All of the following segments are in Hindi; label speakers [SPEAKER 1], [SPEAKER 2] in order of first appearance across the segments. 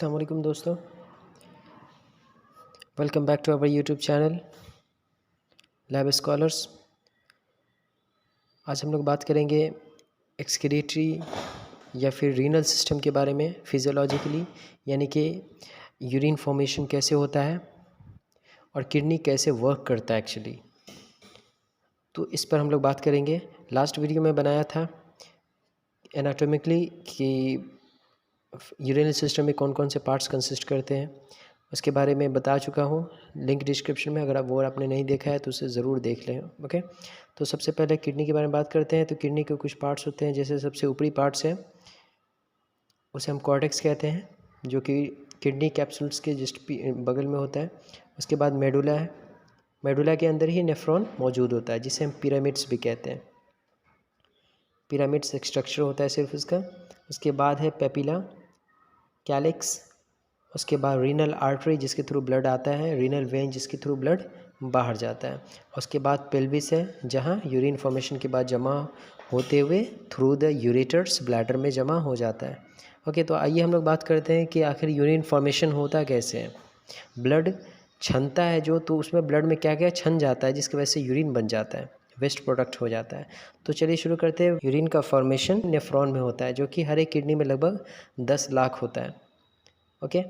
[SPEAKER 1] अस्सलाम वालेकुम दोस्तों, welcome back to our YouTube channel lab scholars. आज हम लोग बात करेंगे एक्सक्रीटरी या फिर रीनल सिस्टम के बारे में फिजियोलॉजिकली, यानी कि यूरिन फॉर्मेशन कैसे होता है और किडनी कैसे वर्क करता है एक्चुअली। तो इस पर हम लोग बात करेंगे। लास्ट वीडियो में बनाया था एनाटॉमिकली कि यूरिनल सिस्टम में कौन कौन से पार्ट्स कंसिस्ट करते हैं, उसके बारे में बता चुका हूँ। लिंक डिस्क्रिप्शन में, अगर आप वो आपने नहीं देखा है तो उसे ज़रूर देख लें। ओके, तो सबसे पहले किडनी के बारे में बात करते हैं। तो किडनी के कुछ पार्ट्स होते हैं, जैसे सबसे ऊपरी पार्ट्स है उसे हम कॉर्टेक्स कहते हैं, जो कि किडनी कैप्सूल्स के जस्ट बगल में होता है। उसके बाद मेडुला है, मेडुला के अंदर ही नेफ्रॉन मौजूद होता है, जिसे हम पिरामिड्स भी कहते हैं। पिरामिड्स एक स्ट्रक्चर होता है सिर्फ उसका। उसके बाद है पेपिला, कैलिक्स, उसके बाद रीनल आर्टरी जिसके थ्रू ब्लड आता है, रीनल वेन जिसके थ्रू ब्लड बाहर जाता है। उसके बाद पेल्विस है, जहाँ यूरिन फॉर्मेशन के बाद जमा होते हुए थ्रू द यूरेटर्स ब्लैडर में जमा हो जाता है। ओके, तो आइए हम लोग बात करते हैं कि आखिर यूरिन फॉर्मेशन होता कैसे है। ब्लड छनता है जो, तो उसमें ब्लड में क्या क्या छन जाता है, जिसकी वजह से यूरिन बन जाता है, वेस्ट प्रोडक्ट हो जाता है। तो चलिए शुरू करते हैं। यूरिन का फॉर्मेशन नेफ्रॉन में होता है, जो कि हर एक किडनी में लगभग 10 लाख होता है। ओके,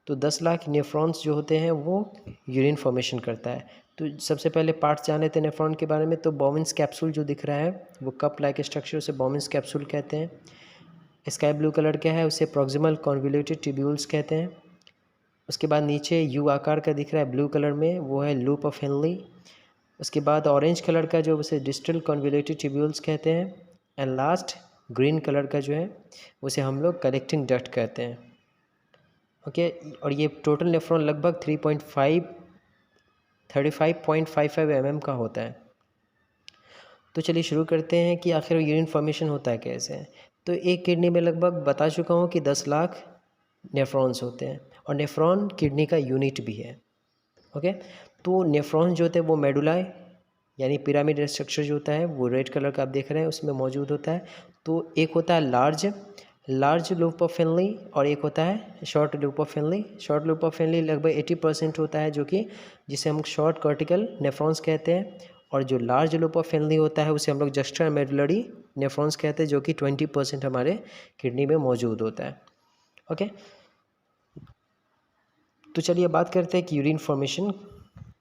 [SPEAKER 1] तो 10 लाख नेफ्रॉन्स जो होते हैं वो यूरिन फॉर्मेशन करता है। तो सबसे पहले पार्ट्स जान लेते हैं नेफ्रॉन के बारे में। तो बोवेन्स कैप्सूल जो दिख रहा है वो कप लाइक स्ट्रक्चर, उसे बोवेन्स कैप्सूल कहते हैं। स्काई ब्लू कलर का है, उसे प्रॉक्सिमल कॉन्वोल्यूटेड ट्यूब्यूल्स कहते हैं। उसके बाद नीचे यू आकार का दिख रहा है ब्लू कलर में, वो है लूप ऑफ हेनली। उसके बाद ऑरेंज कलर का जो, उसे डिस्टल कॉन्वोल्यूटेड ट्यूब्यूल्स कहते हैं। एंड लास्ट ग्रीन कलर का जो है उसे हम लोग कलेक्टिंग डक्ट कहते हैं। ओके, और ये टोटल नेफ्रॉन लगभग 35.55 mm का होता है। तो चलिए शुरू करते हैं कि आखिर यूरिन फॉर्मेशन होता है कैसे। तो एक किडनी में लगभग बता चुका हूँ कि 10 लाख नेफ्रॉन्स होते हैं, और नेफ्रॉन किडनी का यूनिट भी है। ओके, तो नेफ्रॉन जो होते हैं वो मेडुला यानी पिरामिड स्ट्रक्चर जो होता है वो रेड कलर का आप देख रहे हैं उसमें मौजूद होता है। तो एक होता है लार्ज लूप ऑफ हेनली और एक होता है short loop of Henley. Short loop of Henley लगभग 80% होता है, जो कि जिसे हम शॉर्ट कॉर्टिकल नेफ्रॉन्स कहते हैं। और जो लार्ज लूप ऑफ हेनली होता है उसे हम लोग जस्टर मेडुलरी नेफ्रॉन्स कहते हैं, जो कि 20% हमारे किडनी में मौजूद होता है। ओके, तो चलिए बात करते हैं कि यूरिन फॉर्मेशन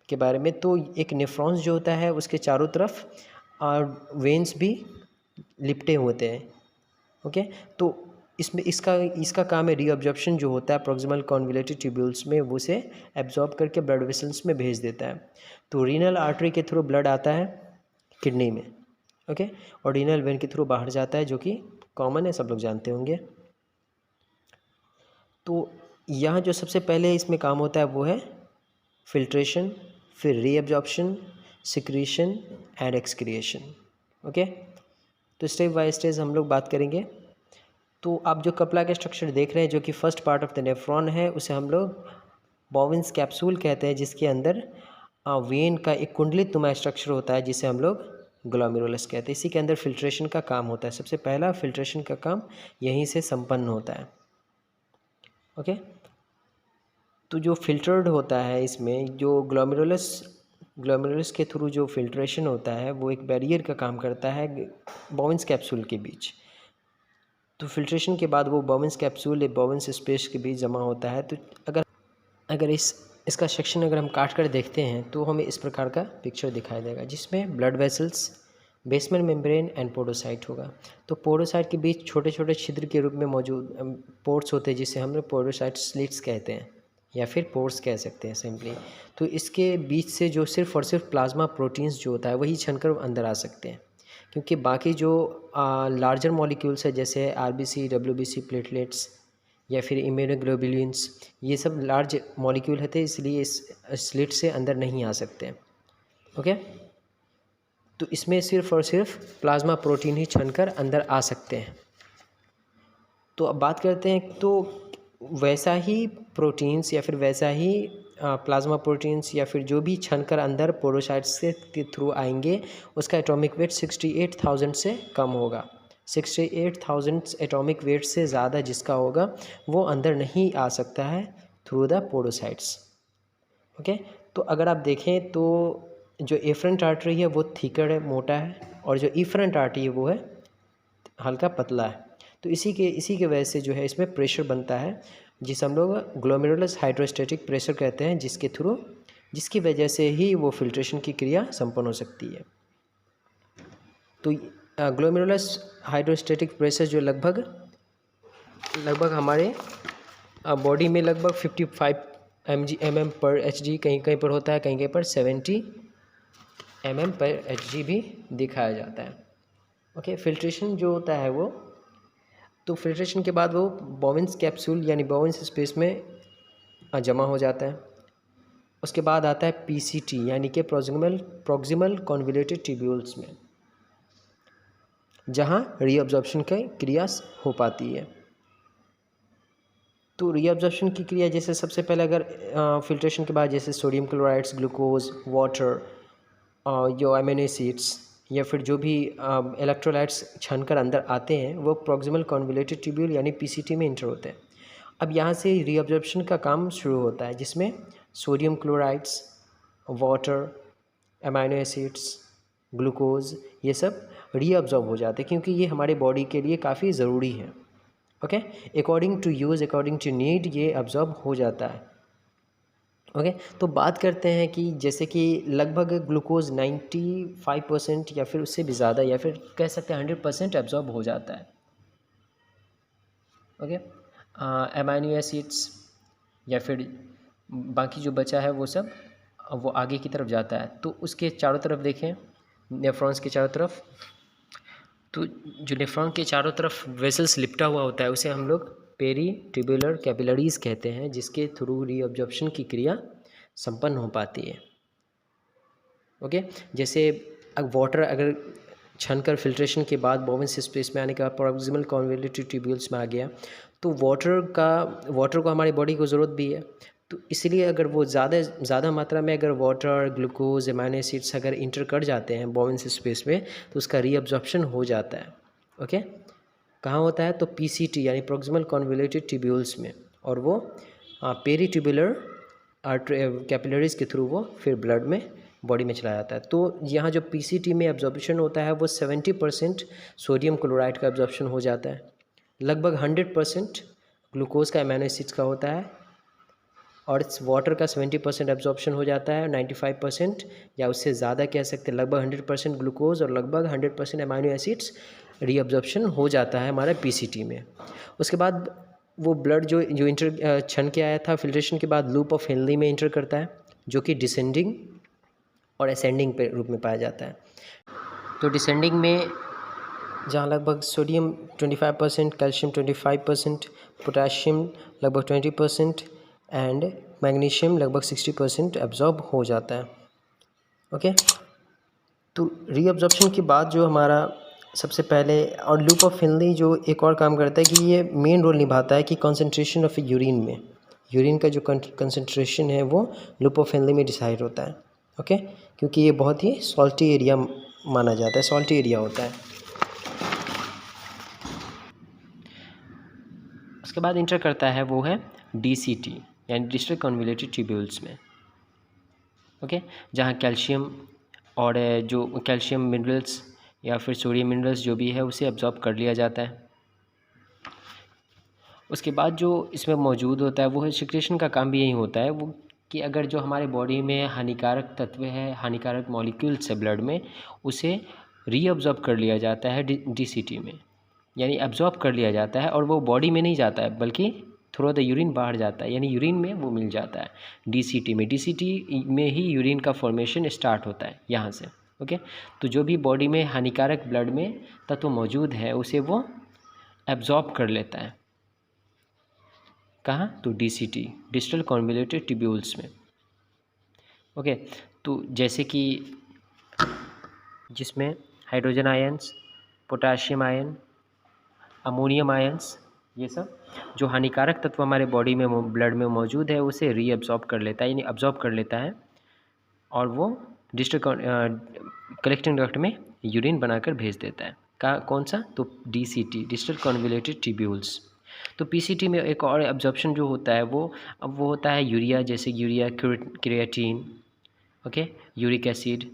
[SPEAKER 1] के बारे में। तो एक नेफ्रॉन्स जो होता है उसके चारों तरफ और वेन्स भी लिपटे होते हैं। ओके, तो इसमें इसका काम है रीअब्जॉर्प्शन जो होता है प्रॉक्सिमल कॉन्वोल्यूटेड ट्यूब्यूल्स में, वो उसे एब्जॉर्ब करके ब्लड वेसल्स में भेज देता है। तो रीनल आर्टरी के थ्रू ब्लड आता है किडनी में। ओके, और रीनल वेन के थ्रू बाहर जाता है, जो कि कॉमन है, सब लोग जानते होंगे। तो यहाँ जो सबसे पहले इसमें काम होता है वो है फिल्ट्रेशन, फिर reabsorption, secretion and excretion. Okay, तो स्टेप बाय स्टेप हम लोग बात करेंगे। तो आप जो कपला का स्ट्रक्चर देख रहे हैं, जो कि first part of the nephron है, उसे हम लोग बोवेन्स कैप्सूल कहते हैं, जिसके अंदर वेन का एक कुंडलित नुमा स्ट्रक्चर होता है, जिसे हम लोग ग्लोमेरुलस कहते हैं। इसी के अंदर फिल्ट्रेशन का काम होता है। सबसे पहला फिल्ट्रेशन का काम यहीं से संपन्न होता है। ओके, तो जो फिल्टर्ड होता है इसमें, जो ग्लोमेरुलस के थ्रू जो फिल्ट्रेशन होता है वो एक बैरियर का काम करता है बोवेन्स कैप्सूल के बीच। तो फिल्ट्रेशन के बाद वो बोवेन्स कैप्सूल बोवेन्स स्पेस के बीच जमा होता है। तो अगर इसका सेक्शन अगर हम काट कर देखते हैं तो हमें इस प्रकार का पिक्चर दिखाई देगा, जिसमें blood vessels, basement membrane and pericyte होगा। तो पोरोसाइट के बीच छोटे छोटे छिद्र के रूप में मौजूद पोर्स होते हैं, जिसे हम लोग पोरोसाइट स्लिट्स कहते हैं, या फिर पोर्स कह सकते हैं सिंपली। तो इसके बीच से जो सिर्फ और सिर्फ प्लाज्मा प्रोटीन्स जो होता है वही छनकर अंदर आ सकते हैं, क्योंकि बाकी जो लार्जर मॉलिक्यूल्स है, जैसे आरबीसी, डब्ल्यूबीसी, प्लेटलेट्स या फिर इम्यूनोग्लोबुलिन्स, ये सब लार्ज मॉलिक्यूल होते हैं, इसलिए इस स्लिट से अंदर नहीं आ सकते। ओके, तो इसमें सिर्फ और सिर्फ प्लाज्मा प्रोटीन ही छनकर अंदर आ सकते हैं। तो अब बात करते हैं, तो वैसा ही प्रोटीन्स या फिर वैसा ही प्लाज्मा प्रोटीन्स या फिर जो भी छनकर अंदर पोरोसाइट्स के थ्रू आएंगे, उसका एटॉमिक वेट 68,000 से कम होगा। 68,000 एटॉमिक वेट से ज़्यादा जिसका होगा वो अंदर नहीं आ सकता है थ्रू द पोडोसाइट्स। ओके, तो अगर आप देखें तो जो एफरेंट आर्टरी है वो थिकर है, मोटा है, और जो इफरेंट आर्टरी है वो है हल्का पतला है। तो इसी के वजह से जो है इसमें प्रेशर बनता है, जिसे हम लोग ग्लोमेरुलस हाइड्रोस्टैटिक प्रेशर कहते हैं, जिसकी वजह से ही वो फिल्ट्रेशन की क्रिया संपन्न हो सकती है। तो ग्लोमेरुलस हाइड्रोस्टैटिक प्रेशर जो लगभग हमारे बॉडी में लगभग 55 mm पर Hg कहीं कहीं पर होता है, कहीं कहीं पर 70 mm पर Hg भी दिखाया जाता है। ओके, फिल्ट्रेशन जो होता है वो, तो फिल्ट्रेशन के बाद वो बोवेंस कैप्सूल यानी बोवेंस स्पेस में जमा हो जाता है। उसके बाद आता है पीसीटी यानी कि प्रॉक्सिमल कॉन्वोल्यूटेड ट्यूब्यूल्स में, जहाँ रीअब्जॉर्प्शन की क्रिया हो पाती है। तो रीअब्जॉर्प्शन की क्रिया जैसे सबसे पहले अगर फिल्ट्रेशन के बाद जैसे सोडियम क्लोराइड्स, ग्लूकोज, वाटर, जो अमीनो एसिड्स या फिर जो भी इलेक्ट्रोलाइट्स छानकर अंदर आते हैं वो प्रॉक्सिमल कॉन्वोल्यूटेड ट्यूब्यूल यानी पीसीटी में इंटर होते हैं। अब यहाँ से रीअब्जॉर्प्शन का काम शुरू होता है, जिसमें sodium chlorides, water, amino acids, glucose ये सब रीअब्जॉर्ब हो जाते हैं, क्योंकि ये हमारे बॉडी के लिए काफ़ी ज़रूरी है। Okay, according to use, according to need ये अब्जॉर्ब हो जाता है। ओके, तो बात करते हैं कि जैसे कि लगभग ग्लूकोज 95% या फिर उससे भी ज़्यादा या फिर कह सकते हैं 100% एब्जॉर्ब हो जाता है। ओके, अमीनो एसिड्स या फिर बाकी जो बचा है वो सब वो आगे की तरफ जाता है। तो उसके चारों तरफ देखें, नेफ्रॉन्स के चारों तरफ, तो जो नेफ्रॉन के चारों तरफ वेसल्स लिपटा हुआ होता है उसे हम लोग पेरी ट्यूबुलर कैपिलरीज कहते हैं, जिसके थ्रू रीअब्जॉर्प्शन की क्रिया संपन्न हो पाती है। ओके, जैसे वाटर अगर छानकर फिल्ट्रेशन के बाद बोवेंस स्पेस में आने के बाद प्रॉक्सिमल कॉन्वोल्यूटेड ट्यूब्यूल्स में आ गया, तो वाटर को हमारी बॉडी को ज़रूरत भी है। तो इसलिए अगर वो ज़्यादा मात्रा में अगर वाटर, ग्लूकोज, अमीनो एसिड्स अगर इंटर कर जाते हैं बोवेंस स्पेस में, तो उसका रीअब्जॉर्प्शन हो जाता है। ओके, कहाँ होता है? तो पीसीटी यानी प्रॉक्सिमल कॉन्वोल्यूटेड ट्यूब्यूल्स में, और वो पेरी ट्यूबुलर कैपिलरीज के थ्रू वो फिर ब्लड में बॉडी में चला जाता है। तो यहाँ जो पीसीटी में एब्जॉर्प्शन होता है वो 70% सोडियम क्लोराइड का एब्जॉर्प्शन हो जाता है, लगभग 100% ग्लूकोज का, अमीनो एसिड्स का होता है, और वाटर का 70% एब्जॉर्प्शन हो जाता है, 95% या उससे ज़्यादा कह सकते हैं, लगभग 100% ग्लूकोज और लगभग 100% अमीनो एसिड्स रीअब्जॉर्प्शन हो जाता है हमारे पीसीटी में। उसके बाद वो ब्लड जो इंटर छन के आया था फिल्ट्रेशन के बाद लूप ऑफ हेनली में इंटर करता है, जो कि डिसेंडिंग और असेंडिंग पे रूप में पाया जाता है। तो डिसेंडिंग में जहाँ लगभग सोडियम 25%, कैल्शियम 25%, पोटाशियम लगभग 20% एंड मैग्नीशियम लगभग 60% एब्जॉर्ब हो जाता है। ओके, तो रीअब्जॉर्प्शन के बाद जो हमारा सबसे पहले और लूप ऑफ हेनली जो एक और काम करता है कि ये मेन रोल निभाता है कि कॉन्सेंट्रेशन ऑफ यूरिन का जो कंसंट्रेशन है वो लूप ऑफ हेनली में डिसाइड होता है। ओके, क्योंकि ये बहुत ही सॉल्टी एरिया माना जाता है, सॉल्टी एरिया होता है। उसके बाद इंटर करता है वो है डीसीटी यानी डिस्टल कॉन्वोल्यूटेड ट्यूब्यूल्स में। ओके, जहाँ कैल्शियम और जो कैल्शियम मिनरल्स या फिर सोडियम मिनरल्स जो भी है उसे एब्जॉर्ब कर लिया जाता है। उसके बाद जो इसमें मौजूद होता है वो है सिक्रेशन का काम भी यही होता है, वो कि अगर जो हमारे बॉडी में हानिकारक तत्व है, हानिकारक मॉलिक्यूल्स है ब्लड में, उसे रीअब्जॉर्ब कर लिया जाता है डीसीटी में, यानी एब्जॉर्ब कर लिया जाता है और वो बॉडी में नहीं जाता है बल्कि थ्रू द यूरिन बाहर जाता है, यानी यूरिन में वो मिल जाता है डीसीटी में। डीसीटी में ही यूरिन का फॉर्मेशन स्टार्ट होता है यहाँ से। ओके, तो जो भी बॉडी में हानिकारक ब्लड में तत्व मौजूद है उसे वो एब्जॉर्ब कर लेता है। कहाँ? तो डीसीटी डिस्टल कॉन्वोल्यूटेड ट्यूब्यूल्स में। ओके, तो जैसे कि जिसमें hydrogen ions, potassium ion, ammonium ions, ये सब जो हानिकारक तत्व हमारे बॉडी में ब्लड में मौजूद है उसे रीअब्जॉर्ब कर लेता है, यानी अब्जॉर्ब कर लेता है, और वो डिस्टल कलेक्टिंग डक्ट में यूरिन बनाकर भेज देता है। का कौन सा, तो DCT, डिजिटल कन्वोल्यूटेड ट्यूब्यूल्स। तो PCT में एक और एब्जॉर्प्शन जो होता है वो होता है यूरिया, जैसे urea, creatine, okay, uric acid.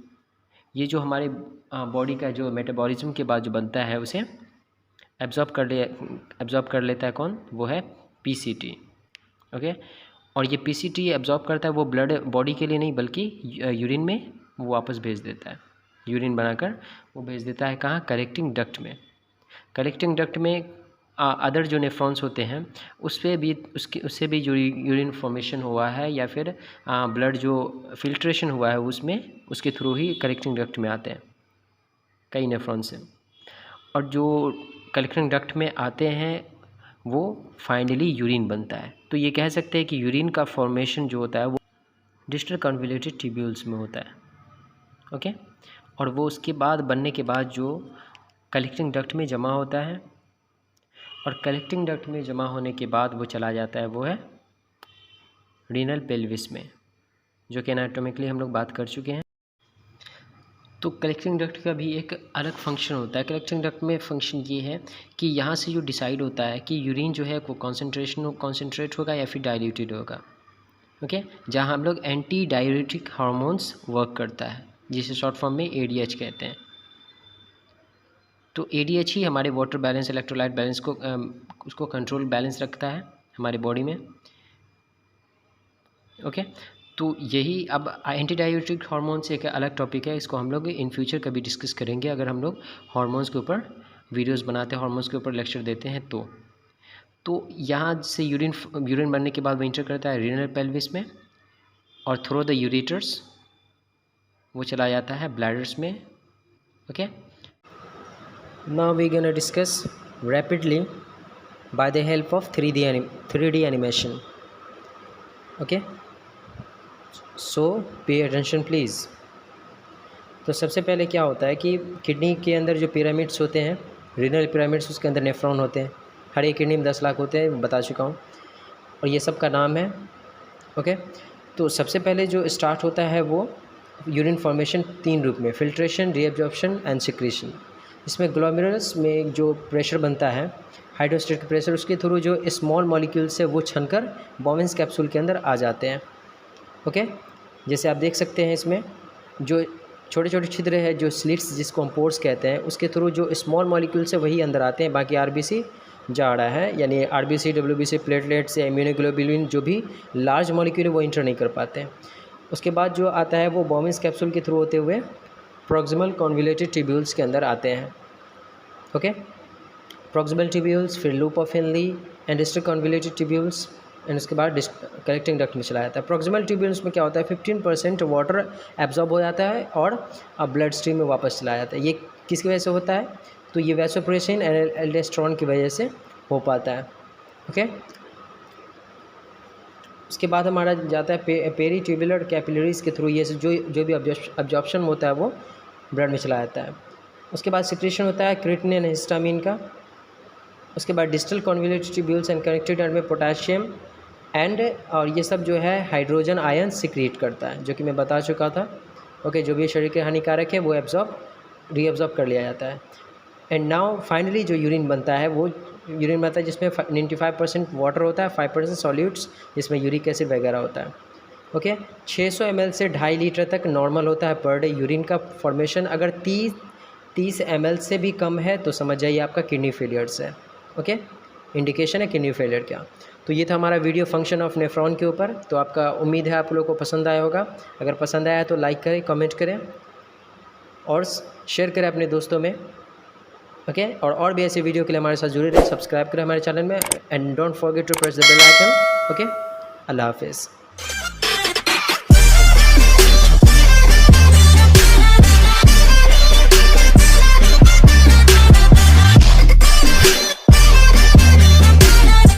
[SPEAKER 1] ये जो हमारे बॉडी का जो मेटाबॉलिज्म के बाद जो बनता है उसे एब्जॉर्ब कर लेता है कौन, वो है PCT, ओके। और ये PCT एब्जॉर्ब करता है वो ब्लड बॉडी के लिए नहीं बल्कि यूरिन में वो वापस भेज देता है, यूरिन बनाकर वो भेज देता है कहाँ, कलेक्टिंग डक्ट में। कलेक्टिंग डक्ट में अदर जो नेफ्रॉन्स होते हैं उससे भी जो यूरिन फॉर्मेशन हुआ है या फिर ब्लड जो फिल्ट्रेशन हुआ है उसमें, उसके थ्रू ही कलेक्टिंग डक्ट में आते हैं कई नेफ्रॉन से। और जो कलेक्टिंग डक्ट में आते हैं वो फाइनली यूरिन बनता है। तो ये कह सकते हैं कि यूरिन का फॉर्मेशन जो होता है वो डिजिटल कन्वोल्यूटेड ट्यूब्यूल्स में होता है, ओके। और वो उसके बाद बनने के बाद जो कलेक्टिंग डक्ट में जमा होता है, और कलेक्टिंग डक्ट में जमा होने के बाद वो चला जाता है, वो है रीनल पेल्विस में, जो कि एनाटॉमिकली हम लोग बात कर चुके हैं। तो कलेक्टिंग डक्ट का भी एक अलग फंक्शन होता है। कलेक्टिंग डक्ट में फंक्शन ये है कि यहाँ से जो डिसाइड होता है कि यूरिन जो है वो कॉन्सेंट्रेट होगा या फिर डाइल्यूटेड होगा, ओके। जहाँ हम लोग एंटी डाययूरेटिक हार्मोन्स वर्क करता है, जिसे शॉर्ट फॉर्म में ADH कहते हैं। तो ADH ही हमारे वाटर बैलेंस, इलेक्ट्रोलाइट बैलेंस को उसको कंट्रोल बैलेंस रखता है हमारे बॉडी में, ओके। तो यही अब एंटी डाययूरेटिक हार्मोन्स एक अलग टॉपिक है, इसको हम लोग इन फ्यूचर कभी डिस्कस करेंगे अगर हम लोग हार्मोन्स के ऊपर वीडियोस बनाते हैं, हार्मोन्स के ऊपर लेक्चर देते हैं। तो यहाँ से यूरिन बनने के बाद वो इंटर करता है रीनल पेल्विस में, और थ्रू द यूरेटर्स वो चला जाता है ब्लैडर्स में, okay. Now we gonna discuss rapidly by the help of 3D animation, okay. So pay attention please. तो सबसे पहले क्या होता है कि किडनी के अंदर जो पिरामिड्स होते हैं, रीनल पिरामिड्स, उसके अंदर नेफ्रॉन होते हैं। हर एक किडनी में 10 लाख होते हैं, बता चुका हूँ, और ये सब का नाम है, ओके। तो सबसे पहले जो स्टार्ट होता है वो यूरिन फॉर्मेशन 3 रूप में, फिल्ट्रेशन, रीअब्जॉर्प्शन एंड सिक्रीशन। इसमें ग्लोमेरुलस में जो प्रेशर बनता है, हाइड्रोस्टेटिक प्रेशर, उसके थ्रू जो स्मॉल मॉलिक्यूल्स है वो छनकर बॉवेंस कैप्सूल के अंदर आ जाते हैं, ओके। जैसे आप देख सकते हैं इसमें जो छोटे छोटे छिद्र है, जो स्लिट्स जिसको हम पोर्स कहते हैं, उसके थ्रू जो स्मॉल मॉलिक्यूल्स है वही अंदर आते हैं, बाकी RBC जा रहा है, यानी RBC, WBC, प्लेटलेट्स या इम्यूनोग्लोबुलिन जो भी लार्ज मॉलिक्यूल है वो इंटर नहीं कर पाते हैं। उसके बाद जो आता है वो बॉवेंस कैप्सूल के थ्रू होते हुए प्रॉक्सिमल कन्वोल्यूटेड ट्यूब्यूल्स के अंदर आते हैं, ओके। प्रॉक्सिमल ट्यूब्यूल्स, फिर loop of Henley and distal convoluted tubules, and उसके बाद कलेक्टिंग डक्ट में चला जाता है। प्रॉक्सिमल ट्यूब्यूल्स में क्या होता है, 15% वाटर एब्जॉर्ब हो जाता है और ब्लड स्ट्रीम में वापस चला जाता है। ये किसकी वजह से होता है, तो ये वैसोप्रेसिन एंड एल्डोस्टेरोन की वजह से हो पाता है, ओके। उसके बाद हमारा जाता है पेरी ट्यूबुलर कैपिलरीज के थ्रू, ये जो भी अब्जॉर्प्शन होता है वो ब्लड में चला जाता है। उसके बाद सिक्रेशन होता है क्रिएटिनिन एंड हिस्टामिन का। उसके बाद distal convoluted tubules and connected and में पोटेशियम एंड, और ये सब जो है हाइड्रोजन आयन सिक्रीट करता है, जो कि मैं बता चुका था, ओके। जो भी शरीर के हानिकारक है वो रीअब्जॉर्ब कर लिया जाता है। एंड नाउ फाइनली जो यूरिन बनता है वो यूरिन बनता है जिसमें 95% वाटर होता है, 5% सॉल्यूट्स जिसमें यूरिक एसिड वगैरह होता है, ओके। 600 ml से 2.5 लीटर तक नॉर्मल होता है पर डे यूरिन का फॉर्मेशन। अगर 30 ml से भी कम है तो समझ जाइए आपका किडनी फेलियर्स है, ओके। इंडिकेशन है किडनी फेलियर क्या। तो ये था हमारा वीडियो फंक्शन ऑफ नेफ्रॉन के ऊपर। तो आपका उम्मीद है आप लोगों को पसंद आया होगा। अगर पसंद आया तो लाइक करें, कमेंट करें और शेयर करें अपने दोस्तों में, ओके। और भी ऐसे वीडियो के लिए हमारे साथ जुड़े रहे, सब्सक्राइब करें हमारे चैनल में and don't forget to press the bell icon, okay. अल्लाह हाफिज़।